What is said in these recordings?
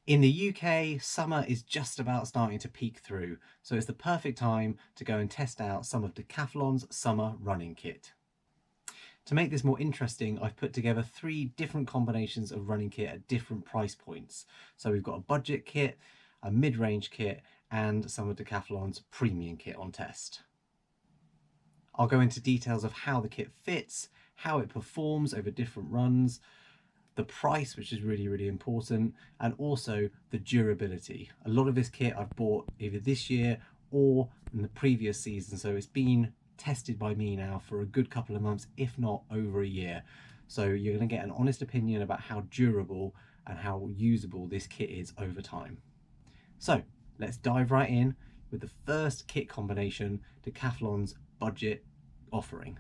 In the UK, summer is just about starting to peek through, so it's the perfect time to go and test out some of Decathlon's summer running kit. To make this more interesting, I've put together 3 different combinations of running kit at different price points. So we've got a budget kit, a mid-range kit, and some of Decathlon's premium kit on test. I'll go into details of how the kit fits, how it performs over different runs, the price, which is really important, and also the durability. A lot of this kit I've bought either this year or in the previous season, so it's been tested by me now for a good couple of months, if not over a year. So you're going to get an honest opinion about how durable and how usable this kit is over time. So let's dive right in with the first kit combination, Decathlon's budget offering.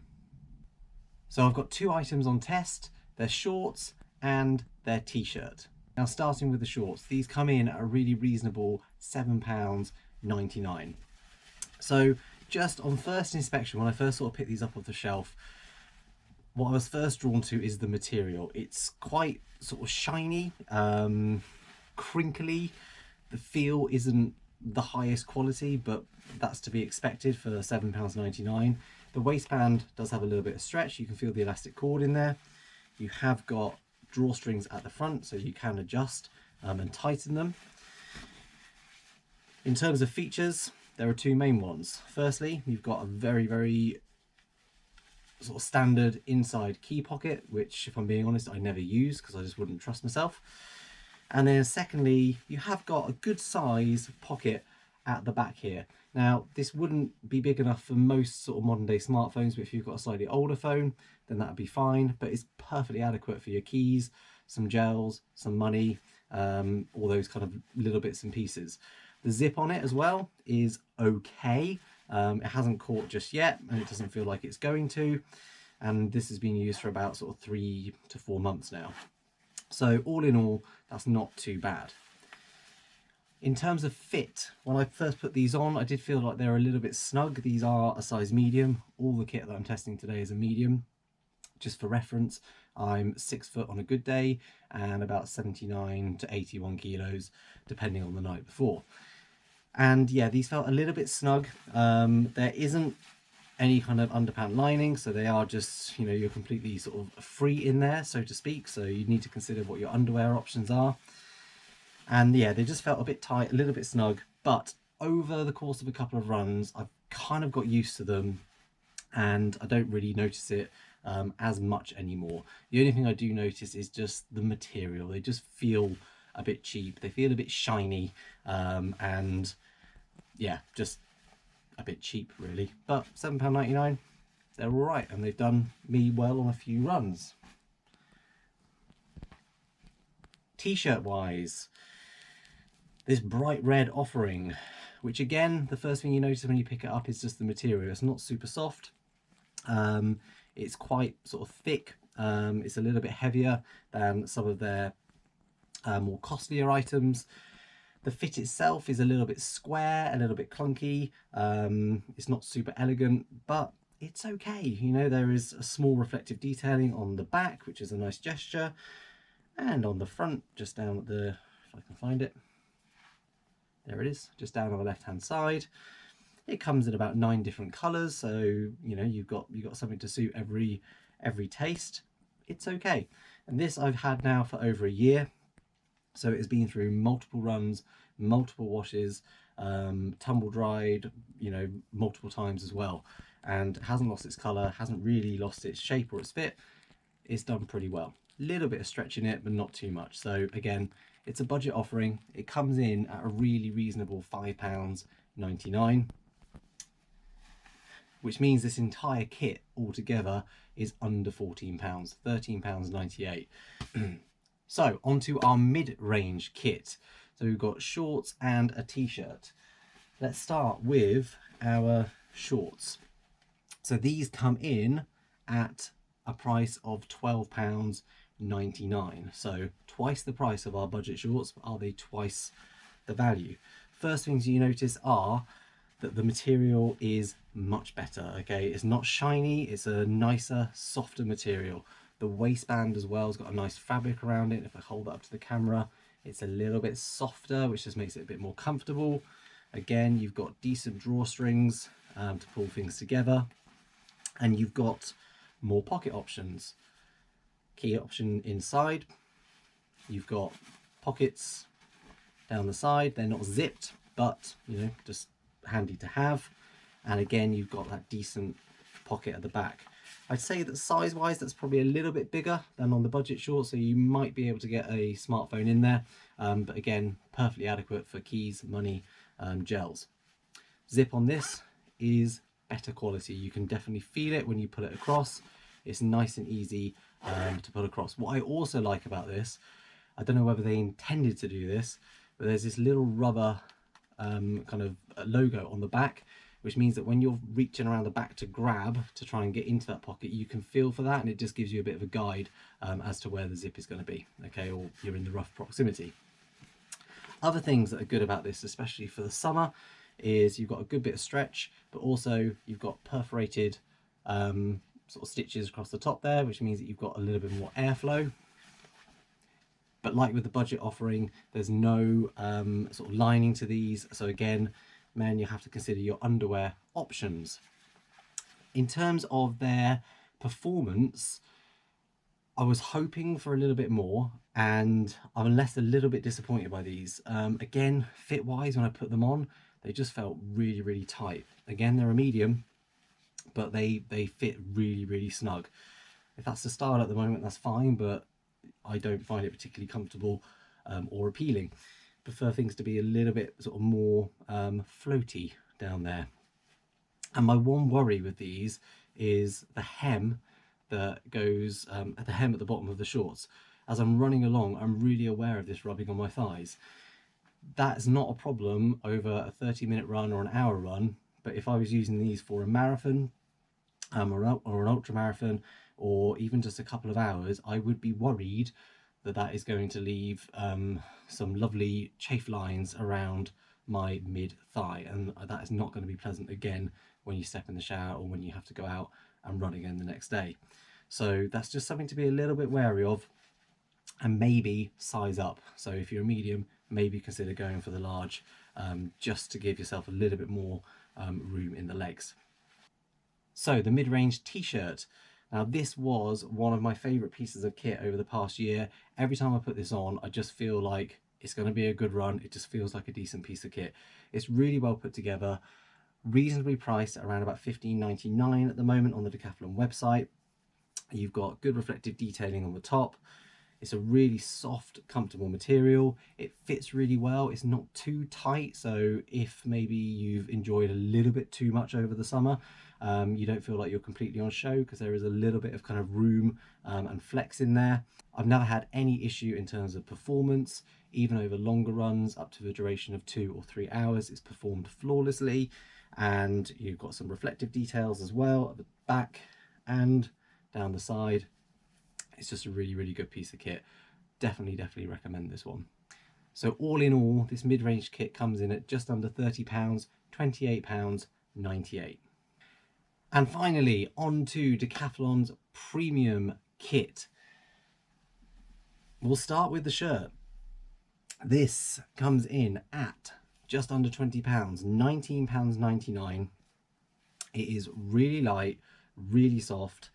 So I've got 2 items on test, their shorts and their t-shirt. Now starting with the shorts, these come in at a really reasonable £7.99. So just on first inspection, when I first sort of picked these up off the shelf, what I was first drawn to is the material. It's quite sort of shiny, crinkly. The feel isn't the highest quality, but that's to be expected for £7.99. The waistband does have a little bit of stretch. You can feel the elastic cord in there. You have got drawstrings at the front, so you can adjust and tighten them. In terms of features, there are 2 main ones. Firstly, you've got a very sort of standard inside key pocket, which, if I'm being honest, I never use because I just wouldn't trust myself. And then secondly, you have got a good size pocket at the back here. Now, this wouldn't be big enough for most sort of modern day smartphones, but if you've got a slightly older phone, then that'd be fine, but it's perfectly adequate for your keys, some gels, some money, all those kind of little bits and pieces. The zip on it as well is okay. It hasn't caught just yet, and it doesn't feel like it's going to, and this has been used for about sort of 3 to 4 months now. So all in all, that's not too bad. In terms of fit, when I first put these on, I did feel like they're a little bit snug. These are a size medium. All the kit that I'm testing today is a medium. Just for reference, I'm 6 foot on a good day and about 79 to 81 kilos, depending on the night before. And yeah, these felt a little bit snug. There isn't any kind of underpant lining, so they are just, you know, you're completely sort of free in there, so to speak. So you need to consider what your underwear options are. And yeah, they just felt a bit tight, a little bit snug, but over the course of a couple of runs, I've kind of got used to them and I don't really notice it as much anymore. The only thing I do notice is just the material. They just feel a bit cheap. They feel a bit shiny, and yeah, just a bit cheap really. But £7.99, they're all right, and they've done me well on a few runs. T-shirt wise, this bright red offering, which again, the first thing you notice when you pick it up is just the material. It's not super soft. It's quite sort of thick. It's a little bit heavier than some of their more costlier items. The fit itself is a little bit square, a little bit clunky. It's not super elegant, but it's okay. You know, there is a small reflective detailing on the back, which is a nice gesture. And on the front, just down at the, if I can find it, there it is, just down on the left-hand side. It comes in about 9 different colours, so you know you've got something to suit every taste. It's okay. And this I've had now for over a year, so it has been through multiple runs, multiple washes, tumble dried, you know, multiple times as well, and hasn't lost its colour, hasn't really lost its shape or its fit. It's done pretty well. Little bit of stretch in it, but not too much. So again, it's a budget offering. It comes in at a really reasonable £5.99, which means this entire kit altogether is under £14, £13.98. So onto our mid-range kit. So we've got shorts and a t-shirt. Let's start with our shorts. So these come in at a price of £12.99. So twice the price of our budget shorts, but are they twice the value? First things you notice are that the material is much better. Okay, it's not shiny, it's a nicer, softer material. The waistband as well has got a nice fabric around it. If I hold that up to the camera, It's a little bit softer, which just makes it a bit more comfortable. Again, you've got decent drawstrings to pull things together, and you've got more pocket options. Key option inside. You've got pockets down the side. They're not zipped, but just handy to have. And again, you've got that decent pocket at the back. I'd say that size-wise, that's probably a little bit bigger than on the budget short, so you might be able to get a smartphone in there. But again, perfectly adequate for keys, money, gels. Zip on this is better quality. You can definitely feel it when you pull it across. It's nice and easy to pull across. What I also like about this, I don't know whether they intended to do this, but there's this little rubber kind of logo on the back, which means that when you're reaching around the back to grab to try and get into that pocket, you can feel for that, and it just gives you a bit of a guide as to where the zip is going to be, okay, or you're in the rough proximity. Other things that are good about this, especially for the summer, is you've got a good bit of stretch, but also you've got perforated sort of stitches across the top there, which means that you've got a little bit more airflow. But like with the budget offering, there's no sort of lining to these. So again, men, you have to consider your underwear options. In terms of their performance, I was hoping for a little bit more, and I'm left a little bit disappointed by these. Again, fit-wise, when I put them on, they just felt really, really tight. Again, they're a medium, but they fit really, really snug. If that's the style at the moment, that's fine, but I don't find it particularly comfortable or appealing. Prefer things to be a little bit sort of more floaty down there. And my one worry with these is the hem that goes at the hem at the bottom of the shorts. As I'm running along, I'm really aware of this rubbing on my thighs. That's not a problem over a 30-minute run or an hour run, but if I was using these for a marathon or an ultra marathon, or even just a couple of hours, I would be worried that that is going to leave some lovely chafe lines around my mid thigh, and that is not going to be pleasant again when you step in the shower or when you have to go out and run again the next day. So that's just something to be a little bit wary of, and maybe size up. So if you're a medium, maybe consider going for the large, just to give yourself a little bit more room in the legs. So the mid-range t-shirt. Now this was one of my favorite pieces of kit over the past year. Every time I put this on, I just feel like it's going to be a good run. It just feels like a decent piece of kit. It's really well put together, reasonably priced at around about $15.99 at the moment on the Decathlon website. You've got good reflective detailing on the top. It's a really soft, comfortable material. It fits really well. It's not too tight, so if maybe you've enjoyed a little bit too much over the summer, you don't feel like you're completely on show, because there is a little bit of kind of room and flex in there. I've never had any issue in terms of performance. Even over longer runs, up to the duration of 2 or 3 hours, it's performed flawlessly. And you've got some reflective details as well at the back and down the side. It's just a really, really good piece of kit. Definitely recommend this one. So all in all, this mid-range kit comes in at just under £30, £28.98. And finally, on to Decathlon's premium kit. We'll start with the shirt. This comes in at just under £20, £19.99. It is really light, really soft,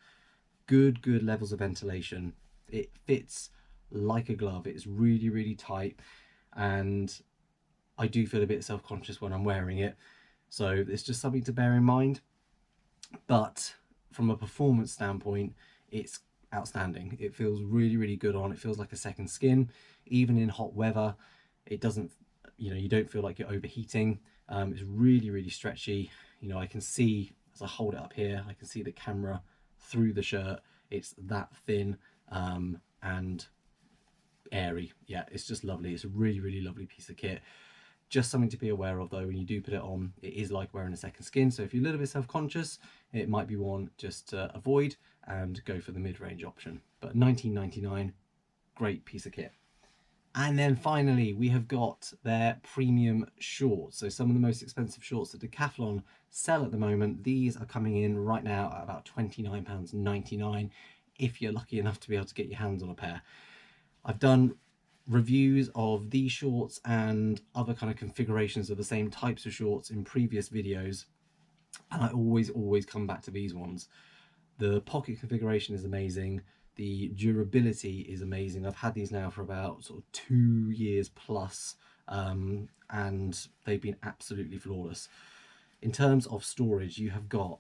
good levels of ventilation. It fits like a glove. It's really, really tight, and I do feel a bit self-conscious when I'm wearing it. So it's just something to bear in mind. But from a performance standpoint, it's outstanding. It feels really, really good on. It feels like a second skin. Even in hot weather, it doesn't, you don't feel like you're overheating. It's really, really stretchy. I can see, as I hold it up here, I can see the camera through the shirt. It's that thin and airy. Yeah, it's just lovely. It's a really, really lovely piece of kit. Just something to be aware of though, when you do put it on, it is like wearing a second skin. So if you're a little bit self-conscious, it might be one just to avoid and go for the mid-range option. But $19.99, great piece of kit. And then finally, we have got their premium shorts. So some of the most expensive shorts that Decathlon sell at the moment, these are coming in right now at about £29.99 if you're lucky enough to be able to get your hands on a pair. I've done reviews of these shorts and other kind of configurations of the same types of shorts in previous videos, and I always come back to these ones. The pocket configuration is amazing. The durability is amazing. I've had these now for about sort of 2 years plus, and they've been absolutely flawless. In terms of storage, you have got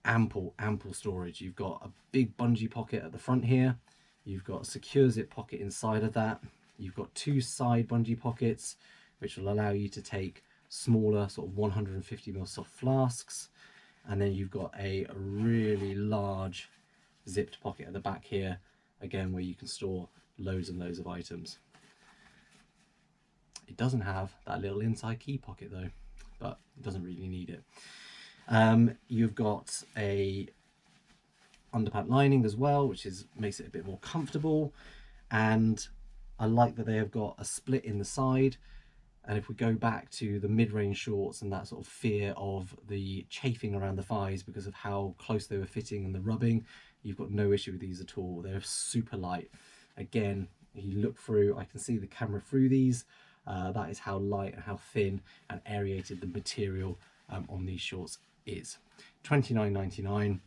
ample storage. You've got a big bungee pocket at the front here. You've got a secure zip pocket inside of that. You've got 2 side bungee pockets, which will allow you to take smaller sort of 150ml soft flasks. And then you've got a really large zipped pocket at the back here, again, where you can store loads and loads of items. It doesn't have that little inside key pocket though, but it doesn't really need it. You've got a underpant lining as well, which makes it a bit more comfortable, and I like that they have got a split in the side. And if we go back to the mid-range shorts and that sort of fear of the chafing around the thighs because of how close they were fitting and the rubbing, you've got no issue with these at all. They're super light. Again, if you look through, I can see the camera through these. That is how light and how thin and aerated the material on these shorts is. $29.99.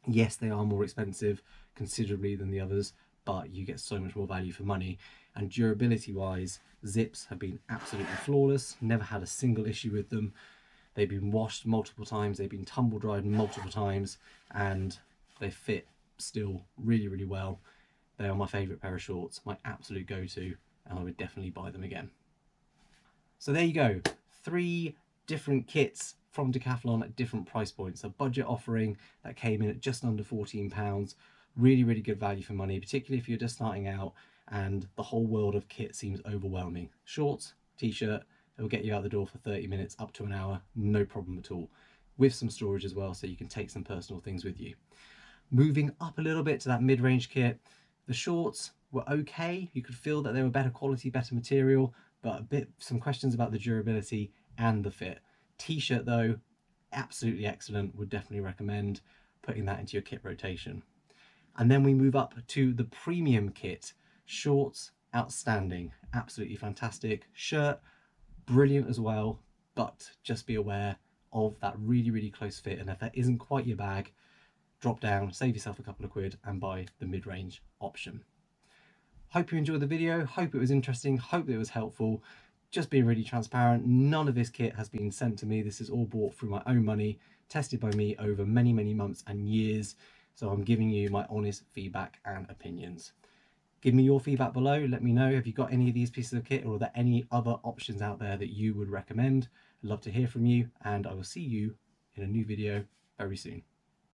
Yes, they are more expensive considerably than the others, but you get so much more value for money. And durability wise, zips have been absolutely flawless. Never had a single issue with them. They've been washed multiple times, they've been tumble dried multiple times, and they fit still really well. They are my favourite pair of shorts, my absolute go-to, and I would definitely buy them again. So there you go, 3 different kits from Decathlon at different price points. A budget offering that came in at just under £14. Really good value for money, particularly if you're just starting out and the whole world of kit seems overwhelming. Shorts, t-shirt, it'll get you out the door for 30 minutes up to an hour, no problem at all, with some storage as well, so you can take some personal things with you. Moving up a little bit to that mid-range kit, the shorts were okay. You could feel that they were better quality, better material, but some questions about the durability and the fit. T-shirt though, absolutely excellent, would definitely recommend putting that into your kit rotation. And then we move up to the premium kit. Shorts, outstanding, absolutely fantastic. Shirt, brilliant as well, but just be aware of that really close fit, and if that isn't quite your bag, drop down, save yourself a couple of quid and buy the mid-range option. Hope you enjoyed the video, hope it was interesting, hope it was helpful. Just being really transparent, none of this kit has been sent to me. This is all bought through my own money, tested by me over many months and years. So I'm giving you my honest feedback and opinions. Give me your feedback below. Let me know, have you got any of these pieces of kit, or are there any other options out there that you would recommend? I'd love to hear from you, and I will see you in a new video very soon.